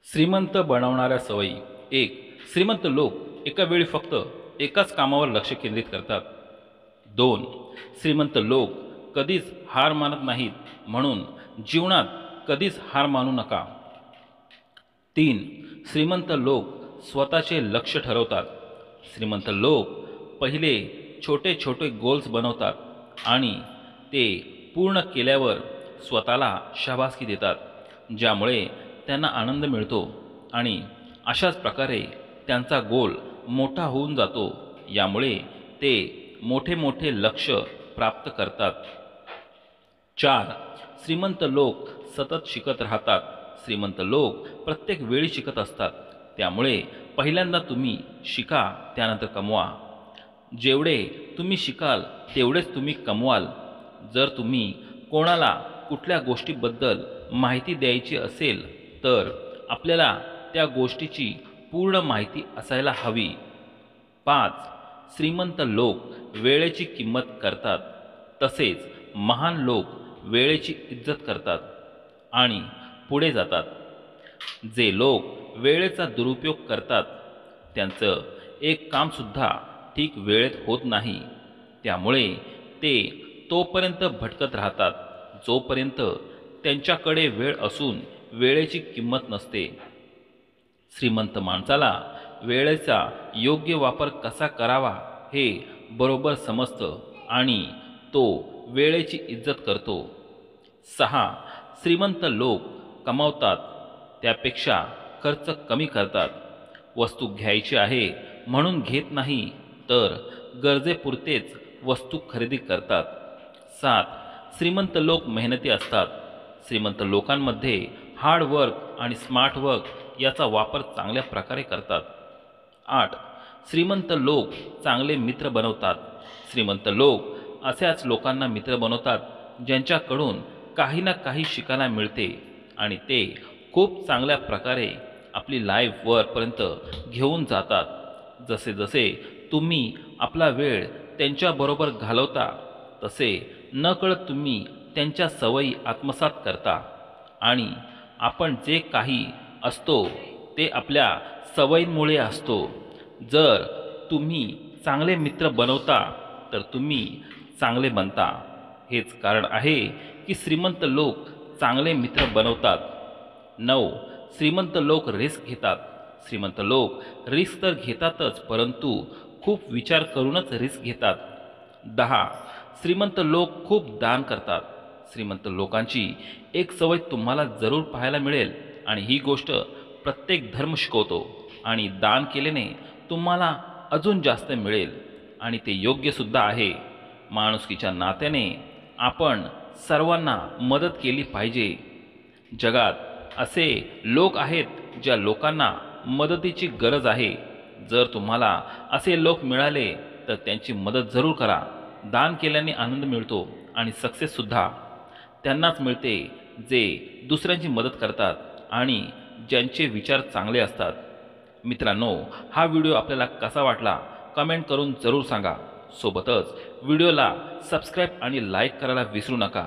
श्रीमंत बनवणाऱ्या सवयी. एक, श्रीमंत लोक एका वेळी फक्त एकाच कामावर लक्ष केंद्रित करतात. 2, श्रीमंत लोक कधीच हार मानत नाहीत, म्हणून जीवनात कधीच हार मानू नका. 3, श्रीमंत लोक स्वतःचे लक्ष ठरवतात. श्रीमंत लोक पहिले छोटे छोटे गोल्स बनवतात आणि ते पूर्ण केल्यावर स्वतःला शाबासकी देतात, ज्यामुळे त्यांना आनंद मिळतो आणि अशाच प्रकारे त्यांचा गोल मोठा होऊन जातो. यामुळे ते मोठे मोठे लक्ष्य प्राप्त करतात. 4, श्रीमंत लोक सतत शिकत राहतात. श्रीमंत लोक प्रत्येक वेळी शिकत असतात. त्यामुळे पहिल्यांदा तुम्ही शिका, त्यानंतर कमवा. जेवढे तुम्ही शिकाल तेवढेच तुम्ही कमवाल. जर तुम्ही कोणाला कुठल्या गोष्टीबद्दल माहिती द्यायची असेल तर आपल्याला त्या गोष्टीची पूर्ण माहिती असायला हवी. 5, श्रीमंत लोक वेळेची किंमत करतात. तसेच महान लोक वेळेची इज्जत करतात आणि पुढे जातात. जे लोक वेळेचा दुरुपयोग करतात त्यांचं एक कामसुद्धा ठीक वेळेत होत नाही. त्यामुळे ते तोपर्यंत भटकत राहतात जोपर्यंत त्यांच्याकडे वेळ असून वेळेची किंमत नसते. श्रीमंत माणसाला वेळेचा योग्य वापर कसा करावा हे बरोबर समजतं आणि तो वेळेची इज्जत करतो. 6, श्रीमंत लोक कमावतात त्यापेक्षा खर्च कमी करतात. वस्तू घ्यायची आहे म्हणून घेत नाही, तर गरजेपुरतेच वस्तू खरेदी करतात. 7, श्रीमंत लोक मेहनती असतात. श्रीमंत लोकांमध्ये हार्ड वर्क आणि स्मार्ट वर्क याचा वापर चांगल्या प्रकारे करतात. 8, श्रीमंत लोक चांगले मित्र बनवतात. श्रीमंत लोक अशाच लोकांना मित्र बनवतात ज्यांच्याकडून काही ना काही शिकायला मिळते आणि ते खूप चांगल्या प्रकारे आपली लाईफ वरपर्यंत घेऊन जातात. जसे जसे तुम्ही आपला वेळ त्यांच्याबरोबर घालवता तसे नकळत तुम्ही त्यांच्या सवयी आत्मसात करता आणि आपण जे काही असतो ते आपल्या सवयींमुळे असतो. जर तुम्ही चांगले मित्र बनवता तर तुम्ही चांगले बनता. हेच कारण आहे की श्रीमंत लोक चांगले मित्र बनवतात. 9, श्रीमंत लोक रिस्क घेतात. श्रीमंत लोक रिस्क तर घेतातच, परंतु खूप विचार करूनच रिस्क घेतात. 10, श्रीमंत लोक खूप दान करतात. श्रीमंत लोकांची एक सवय तुम्हाला जरूर पाहायला मिळेल आणि ही गोष्ट प्रत्येक धर्म शिकवतो आणि दान केल्याने तुम्हाला अजून जास्त मिळेल आणि ते योग्यसुद्धा आहे. माणुसकीच्या नात्याने आपण सर्वांना मदत केली पाहिजे. जगात असे लोक आहेत ज्या लोकांना मदतीची गरज आहे. जर तुम्हाला असे लोक मिळाले तर त्यांची मदत जरूर करा. दान केल्याने आनंद मिळतो आणि सक्सेससुद्धा त्यांनाच मिळते जे दुसऱ्यांची मदत करतात आणि ज्यांचे विचार चांगले असतात. मित्रांनो, हा व्हिडिओ आपल्याला कसा वाटला कमेंट करून जरूर सांगा. सोबतच व्हिडिओला सबस्क्राईब आणि लाईक करायला विसरू नका.